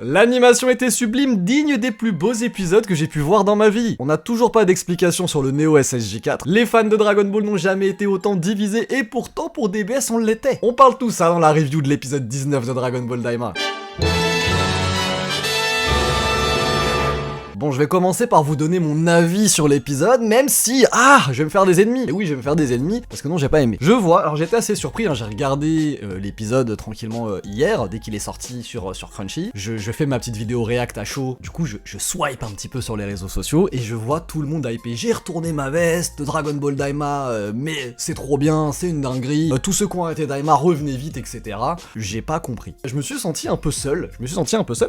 L'animation était sublime, digne des plus beaux épisodes que j'ai pu voir dans ma vie. On n'a toujours pas d'explication sur le Neo SSJ4. Les fans de Dragon Ball n'ont jamais été autant divisés et pourtant pour DBS on l'était. On parle tout ça dans la review de l'épisode 19 de Dragon Ball Daima. Bon, je vais commencer par vous donner mon avis sur l'épisode, même si... je vais me faire des ennemis. Et oui, je vais me faire des ennemis, parce que non, j'ai pas aimé. Je vois, alors j'étais assez surpris, j'ai regardé l'épisode tranquillement hier, dès qu'il est sorti sur Crunchy. Je fais ma petite vidéo react à chaud, du coup je swipe un petit peu sur les réseaux sociaux, et je vois tout le monde hypé. J'ai retourné ma veste, Dragon Ball Daima, mais c'est trop bien, c'est une dinguerie. Tous ceux qui ont arrêté Daima, revenez vite, etc. J'ai pas compris. Je me suis senti un peu seul,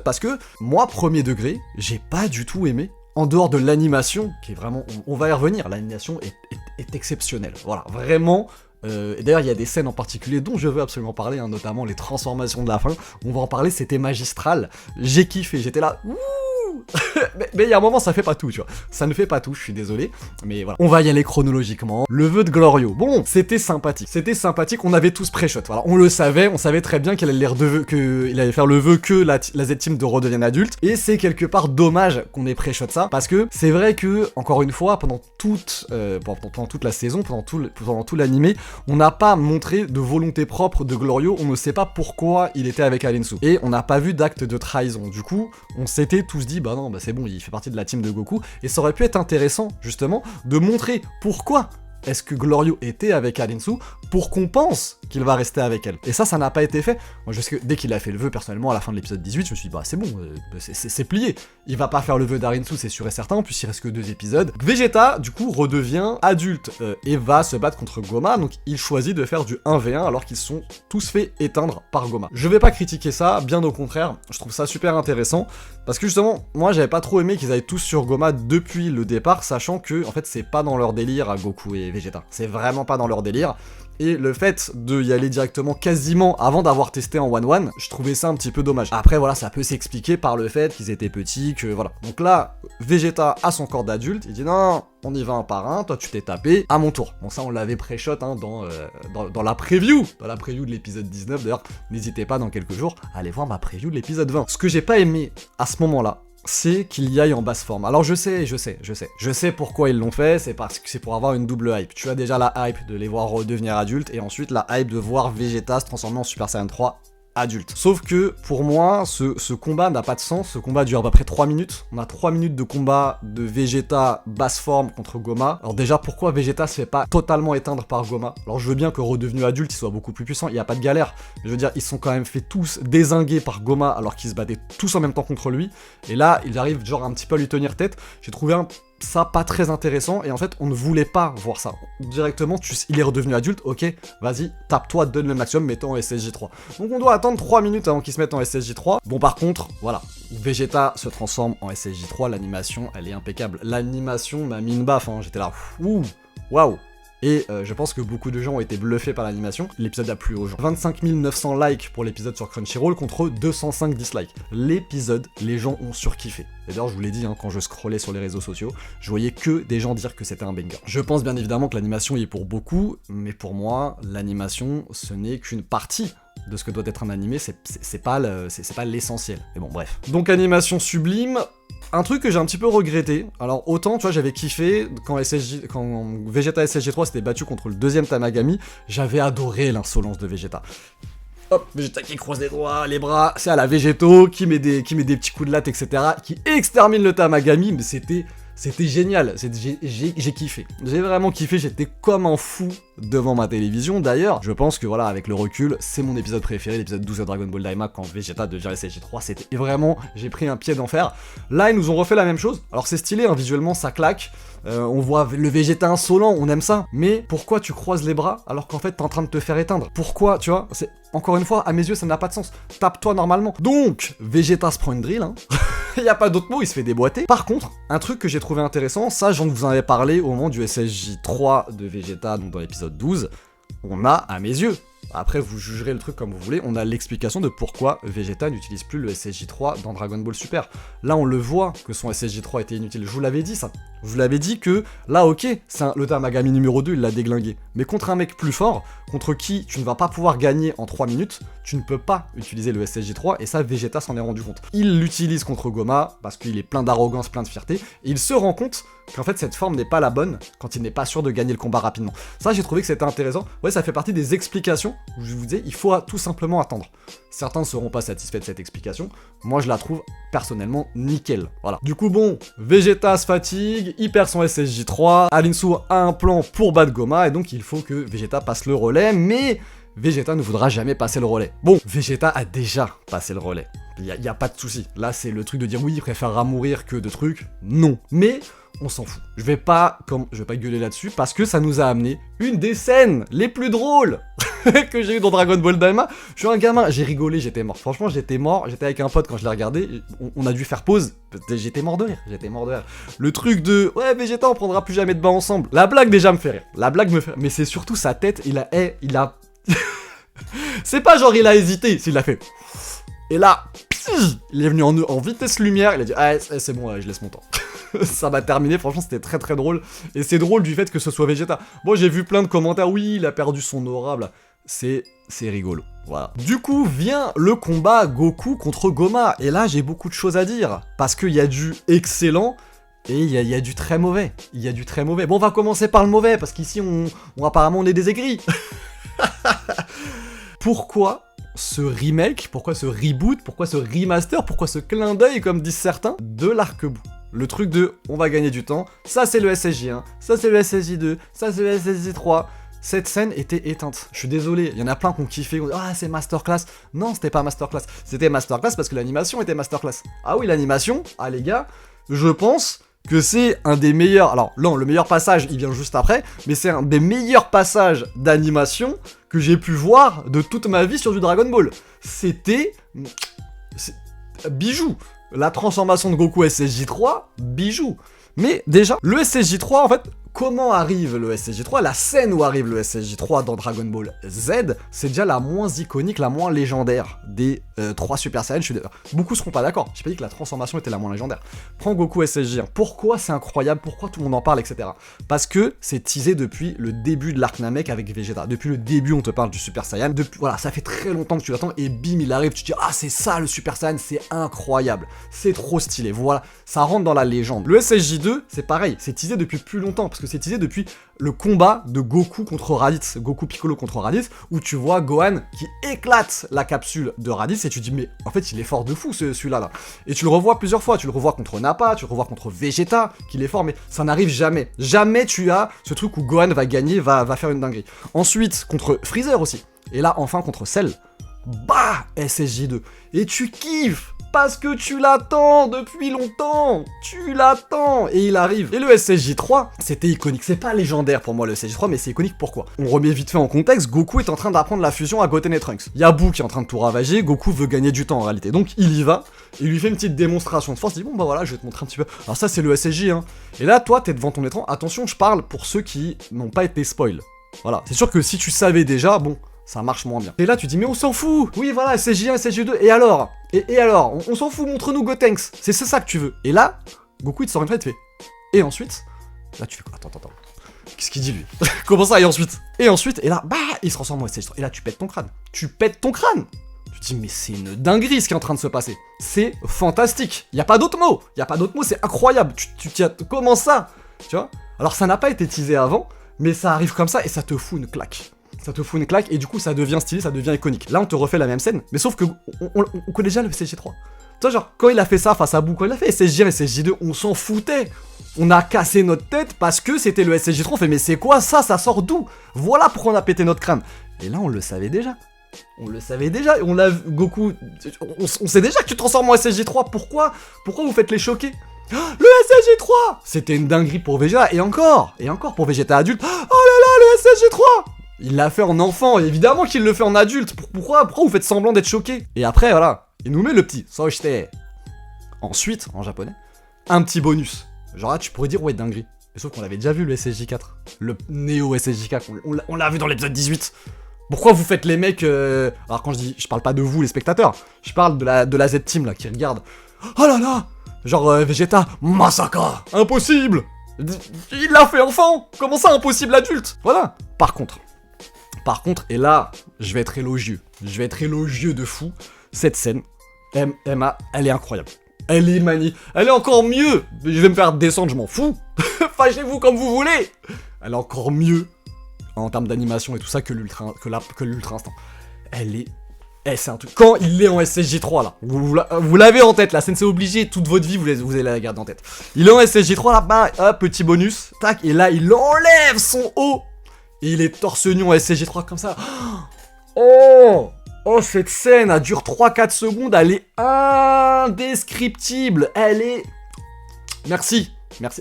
parce que, moi, premier degré, j'ai pas du tout aimé, en dehors de l'animation, qui est vraiment, on va y revenir, l'animation est exceptionnelle, voilà, vraiment, et d'ailleurs il y a des scènes en particulier dont je veux absolument parler, hein, notamment les transformations de la fin, on va en parler, c'était magistral, j'ai kiffé, j'étais là, ouh. mais il y a un moment ça fait pas tout, tu vois, ça ne fait pas tout, je suis désolé, mais voilà, on va y aller chronologiquement. Le vœu de Glorio, bon, c'était sympathique, on avait tous pré-shot, voilà, on le savait, on savait très bien qu'il allait faire le vœu que la Z-Team de redevienne adulte, et c'est quelque part dommage qu'on ait pré-shot ça, parce que c'est vrai que, encore une fois, pendant toute la saison, pendant tout l'animé, on n'a pas montré de volonté propre de Glorio, on ne sait pas pourquoi il était avec Alensu, et on n'a pas vu d'acte de trahison, du coup, on s'était tous dit, bah non, bah c'est bon, il fait partie de la team de Goku, et ça aurait pu être intéressant, justement, de montrer pourquoi est-ce que Glorio était avec Alensu pour qu'on pense qu'il va rester avec elle. Et ça n'a pas été fait. Moi, je sais que dès qu'il a fait le vœu, personnellement, à la fin de l'épisode 18, je me suis dit, bah c'est bon, c'est plié. Il va pas faire le vœu d'Arensu, c'est sûr et certain, en plus il reste que 2 épisodes. Vegeta, du coup, redevient adulte et va se battre contre Goma, donc il choisit de faire du 1v1 alors qu'ils se sont tous fait éteindre par Goma. Je vais pas critiquer ça, bien au contraire, je trouve ça super intéressant, parce que justement, moi j'avais pas trop aimé qu'ils aillent tous sur Goma depuis le départ, sachant que, en fait, c'est pas dans leur délire à Goku et Vegeta. C'est vraiment pas dans leur délire. Et le fait de y aller directement quasiment avant d'avoir testé en 1-1, je trouvais ça un petit peu dommage. Après voilà, ça peut s'expliquer par le fait qu'ils étaient petits, que voilà. Donc là, Vegeta a son corps d'adulte, il dit non, on y va un par un, toi tu t'es tapé, à mon tour. Bon ça on l'avait pré-shot hein, dans la preview, de l'épisode 19, d'ailleurs n'hésitez pas dans quelques jours à aller voir ma preview de l'épisode 20. Ce que j'ai pas aimé à ce moment-là, c'est qu'il y aille en basse forme. Alors je sais pourquoi ils l'ont fait, c'est parce que c'est pour avoir une double hype. Tu as déjà la hype de les voir redevenir adultes, et ensuite la hype de voir Vegeta se transformer en Super Saiyan 3 adulte. Sauf que, pour moi, ce combat n'a pas de sens, ce combat dure à peu près 3 minutes. On a 3 minutes de combat de Vegeta basse forme contre Goma. Alors déjà, pourquoi Vegeta se fait pas totalement éteindre par Goma? Alors je veux bien que redevenu adulte, il soit beaucoup plus puissant, il n'y a pas de galère. Je veux dire, ils sont quand même fait tous dézinguer par Goma alors qu'ils se battaient tous en même temps contre lui. Et là, ils arrivent genre un petit peu à lui tenir tête. J'ai trouvé ça pas très intéressant, et en fait on ne voulait pas voir ça. Directement, il est redevenu adulte, ok, vas-y, tape-toi, donne le maximum, mets-toi en SSJ3. Donc on doit attendre 3 minutes avant qu'il se mette en SSJ3. Bon par contre, voilà, Vegeta se transforme en SSJ3, l'animation, elle est impeccable. L'animation m'a mis une baffe, hein. J'étais là, ouh, waouh. Et je pense que beaucoup de gens ont été bluffés par l'animation. L'épisode a plu aux gens. 25 900 likes pour l'épisode sur Crunchyroll contre 205 dislikes. L'épisode, les gens ont surkiffé. Et d'ailleurs, je vous l'ai dit, hein, quand je scrollais sur les réseaux sociaux, je voyais que des gens dire que c'était un banger. Je pense bien évidemment que l'animation y est pour beaucoup, mais pour moi, l'animation, ce n'est qu'une partie de ce que doit être un animé, c'est pas l'essentiel. Mais bon, bref. Donc animation sublime. Un truc que j'ai un petit peu regretté, alors autant, tu vois, j'avais kiffé quand Vegeta SSJ3 s'était battu contre le deuxième Tamagami, j'avais adoré l'insolence de Vegeta. Hop, Vegeta qui croise les doigts, les bras, c'est à la Végéto, qui met des petits coups de latte, etc., qui extermine le Tamagami, mais c'était génial, j'ai kiffé. J'ai vraiment kiffé, j'étais comme un fou devant ma télévision. D'ailleurs, je pense que voilà, avec le recul, c'est mon épisode préféré, l'épisode 12 de Dragon Ball Daima, quand Vegeta devient SSJ3, c'était vraiment, j'ai pris un pied d'enfer. Là, ils nous ont refait la même chose. Alors c'est stylé, hein, visuellement, ça claque. On voit le Vegeta insolent, on aime ça. Mais pourquoi tu croises les bras alors qu'en fait t'es en train de te faire éteindre? Pourquoi, tu vois? Encore une fois, à mes yeux, ça n'a pas de sens. Tape-toi normalement. Donc, Vegeta se prend une drill, hein. Il n'y a pas d'autre mot, il se fait déboîter. Par contre, un truc que j'ai trouvé intéressant, ça j'en vous en avais parlé au moment du SSJ3 de Vegeta, donc dans l'épisode 12, on a, à mes yeux, Après, vous jugerez le truc comme vous voulez, on a l'explication de pourquoi Vegeta n'utilise plus le SSJ3 dans Dragon Ball Super. Là, on le voit que son SSJ3 était inutile. Je vous l'avais dit, ça. Je vous l'avais dit que, là, ok, le Tamagami numéro 2, il l'a déglingué. Mais contre un mec plus fort, contre qui tu ne vas pas pouvoir gagner en 3 minutes, tu ne peux pas utiliser le SSJ3, et ça, Vegeta s'en est rendu compte. Il l'utilise contre Goma, parce qu'il est plein d'arrogance, plein de fierté, et il se rend compte qu'en fait, cette forme n'est pas la bonne quand il n'est pas sûr de gagner le combat rapidement. Ça, j'ai trouvé que c'était intéressant. Ouais, ça fait partie des explications où je vous disais, il faut tout simplement attendre. Certains ne seront pas satisfaits de cette explication. Moi, je la trouve personnellement nickel. Voilà. Du coup, bon, Vegeta se fatigue, il perd son SSJ3, Alinsu a un plan pour battre Goma, et donc il faut que Vegeta passe le relais, mais Vegeta ne voudra jamais passer le relais. Bon, Vegeta a déjà passé le relais. Il y a pas de souci. Là, c'est le truc de dire oui, il préférera mourir que de trucs. Non. Mais on s'en fout. Je vais pas gueuler là-dessus parce que ça nous a amené une des scènes les plus drôles que j'ai eu dans Dragon Ball Daima. Je suis un gamin, j'ai rigolé, j'étais mort. Franchement, j'étais mort. J'étais avec un pote quand je l'ai regardé. On a dû faire pause. J'étais mort de rire. Le truc de ouais, Vegeta, on prendra plus jamais de bain ensemble. La blague déjà me fait rire. La blague me fait rire. Mais c'est surtout sa tête. Il a. C'est pas genre il a hésité, s'il l'a fait. Et là, il est venu en vitesse lumière, il a dit ah c'est bon, je laisse mon temps. Ça m'a terminé, franchement c'était très très drôle. Et c'est drôle du fait que ce soit Vegeta. Bon, j'ai vu plein de commentaires, oui il a perdu son aura, bla. C'est rigolo, voilà. Du coup vient le combat Goku contre Goma. Et là j'ai beaucoup de choses à dire, parce qu'il y a du excellent, et il y a du très mauvais. Bon, on va commencer par le mauvais, parce qu'ici apparemment on est des aigris. Pourquoi ce remake, pourquoi ce reboot, pourquoi ce remaster, pourquoi ce clin d'œil, comme disent certains, de l'arc-bout? Le truc de on va gagner du temps, ça c'est le SSJ1, ça c'est le SSJ2, ça c'est le SSJ3. Cette scène était éteinte. Je suis désolé, il y en a plein qui ont kiffé, ah c'est masterclass. Non, c'était pas masterclass. C'était masterclass parce que l'animation était masterclass. Ah oui, l'animation, ah les gars, je pense que c'est un des meilleurs... Alors, non, le meilleur passage, il vient juste après, mais c'est un des meilleurs passages d'animation que j'ai pu voir de toute ma vie sur du Dragon Ball. C'était... bijou. La transformation de Goku SSJ3, bijou. Mais déjà, le SSJ3, en fait... Comment arrive le SSJ3? La scène où arrive le SSJ3 dans Dragon Ball Z, c'est déjà la moins iconique, la moins légendaire des 3 Super Saiyan. Beaucoup seront pas d'accord. J'ai pas dit que la transformation était la moins légendaire. Prends Goku SSJ1. Pourquoi c'est incroyable? Pourquoi tout le monde en parle, etc. Parce que c'est teasé depuis le début de l'arc Namek avec Vegeta. Depuis le début, on te parle du Super Saiyan. Voilà, ça fait très longtemps que tu l'attends et bim, il arrive. Tu te dis ah c'est ça le Super Saiyan, c'est incroyable, c'est trop stylé. Voilà, ça rentre dans la légende. Le SSJ2, c'est pareil, c'est teasé depuis plus longtemps parce que c'est teasé depuis le combat de Goku contre Raditz, Goku Piccolo contre Raditz, où tu vois Gohan qui éclate la capsule de Raditz et tu te dis mais en fait il est fort de fou celui-là là. Et tu le revois plusieurs fois, tu le revois contre Nappa, tu le revois contre Vegeta, qu'il est fort, mais ça n'arrive jamais. Jamais tu as ce truc où Gohan va gagner, va faire une dinguerie. Ensuite contre Freezer aussi. Et là enfin contre Cell, bah SSJ2. Et tu kiffes parce que tu l'attends depuis longtemps. Tu l'attends et il arrive. Et le SSJ3, c'était iconique. C'est pas légendaire pour moi le SSJ3, mais c'est iconique pourquoi? On remet vite fait en contexte, Goku est en train d'apprendre la fusion à Goten et Trunks. Il y a Boo qui est en train de tout ravager, Goku veut gagner du temps en réalité. Donc il y va, il lui fait une petite démonstration de force, il dit bon bah voilà, je vais te montrer un petit peu. Alors ça c'est le SSJ hein. Et là toi t'es devant ton écran, attention je parle pour ceux qui n'ont pas été spoil. Voilà, c'est sûr que si tu savais déjà, bon... ça marche moins bien. Et là tu dis mais on s'en fout. Oui voilà, SSJ1, SSJ2, et alors? Et alors? On s'en fout, montre-nous Gotenks. C'est ça que tu veux. Et là, Goku il te sort une fois, il te fait. Et ensuite, là tu fais quoi? Attends. Qu'est-ce qu'il dit lui? Comment ça et ensuite? Et là, bah, il se transforme en SSJ3. Et là tu pètes ton crâne. Tu te dis mais c'est une dinguerie ce qui est en train de se passer. C'est fantastique. Y a pas d'autre mot. C'est incroyable. Comment ça? Tu vois? Alors ça n'a pas été teasé avant, mais ça arrive comme ça et ça te fout une claque. Et du coup ça devient stylé, ça devient iconique. Là on te refait la même scène, mais sauf que on connaît déjà le SSJ3. Tu vois genre, quand il a fait ça face à Boo, quand il a fait SSJ1 et SSJ2, on s'en foutait. On a cassé notre tête parce que c'était le SSJ3, on fait mais c'est quoi ça sort d'où? Voilà pourquoi on a pété notre crâne. Et là on le savait déjà. On l'a vu, Goku, on sait déjà que tu te transformes en SSJ3, pourquoi vous faites les choquer? Le SSJ3! C'était une dinguerie pour Vegeta, et encore pour Vegeta adulte. Oh là là, le SSJ3! Il l'a fait en enfant, évidemment qu'il le fait en adulte. Pourquoi vous faites semblant d'être choqué? Et après, voilà, il nous met le petit Soshite. Ensuite, en japonais, un petit bonus. Genre là, tu pourrais dire, ouais, dinguerie. Mais sauf qu'on l'avait déjà vu, le SSJ4. Le Neo SSJ4, on l'a vu dans l'épisode 18. Pourquoi vous faites les mecs... Alors quand je parle pas de vous les spectateurs, je parle de la Z-Team là qui regarde. Oh là là. Genre Vegeta, Masaka, impossible. Il l'a fait enfant. Comment ça impossible adulte? Voilà. Par contre, et là, je vais être élogieux. Je vais être élogieux de fou. Cette scène, Emma, elle est incroyable. Elle est magnifique. Elle est encore mieux. Je vais me faire descendre, je m'en fous. Fâchez-vous comme vous voulez. Elle est encore mieux en termes d'animation et tout ça que l'Ultra Instinct. Elle est... c'est un truc... Quand il est en SSJ3 là, vous l'avez en tête là, c'est obligé, toute votre vie vous allez la garder en tête. Il est en SSJ3 là, bah, hop, petit bonus, tac, et là il enlève son haut. Et il est torse nu en SSJ3 comme ça. Oh, cette scène, elle dure 3-4 secondes, elle est indescriptible. Elle est... Merci.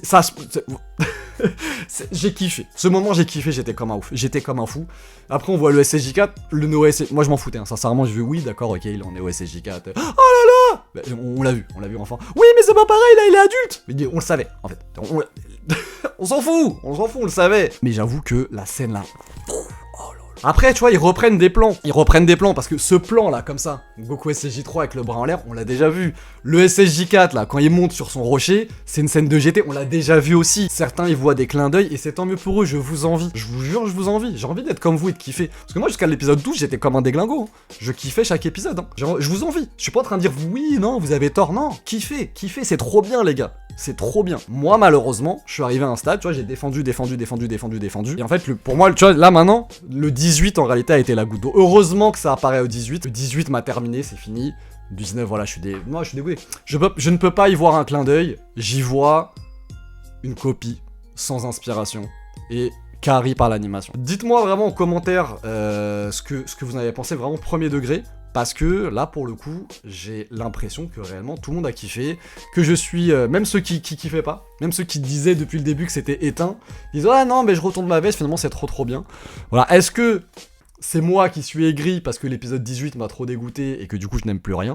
Ça, j'ai kiffé. Ce moment, j'ai kiffé, j'étais comme un fou. Après, on voit le SSJ4, le Neo SSJ... Moi, je m'en foutais, hein. Sincèrement, je dis oui, d'accord, ok, il est en Neo SSJ4. Oh là là. On l'a vu enfin. Oui, mais c'est pas pareil, là, il est adulte. Mais on le savait, en fait. On s'en fout, on le savait. Mais j'avoue que la scène là... Après, tu vois, ils reprennent des plans parce que ce plan là, comme ça, Goku SSJ3 avec le bras en l'air, on l'a déjà vu. Le SSJ4 là, quand il monte sur son rocher, c'est une scène de GT, on l'a déjà vu aussi. Certains ils voient des clins d'œil et c'est tant mieux pour eux, je vous envie. Je vous jure, je vous envie. J'ai envie d'être comme vous et de kiffer. Parce que moi, jusqu'à l'épisode 12, j'étais comme un déglingo. Hein. Je kiffais chaque épisode. Hein. Je vous envie. Je suis pas en train de dire oui, non, vous avez tort, non. Kiffez, c'est trop bien, les gars. C'est trop bien. Moi, malheureusement, je suis arrivé à un stade, tu vois, j'ai défendu. Et en fait, pour moi, tu vois, là maintenant, le 18 en réalité a été la goutte d'eau. Heureusement que ça apparaît au 18. Le 18 m'a terminé, c'est fini. 19, voilà, je suis dégoûté. Je ne peux pas y voir un clin d'œil. J'y vois une copie sans inspiration et carré par l'animation. Dites-moi vraiment en commentaire ce que vous en avez pensé, vraiment premier degré. Parce que là, pour le coup, j'ai l'impression que réellement tout le monde a kiffé, que je suis... même ceux qui kiffaient pas, même ceux qui disaient depuis le début que c'était éteint, ils disent « Ah non, mais je retourne ma veste, finalement c'est trop bien. » Voilà, est-ce que c'est moi qui suis aigri parce que l'épisode 18 m'a trop dégoûté et que du coup je n'aime plus rien?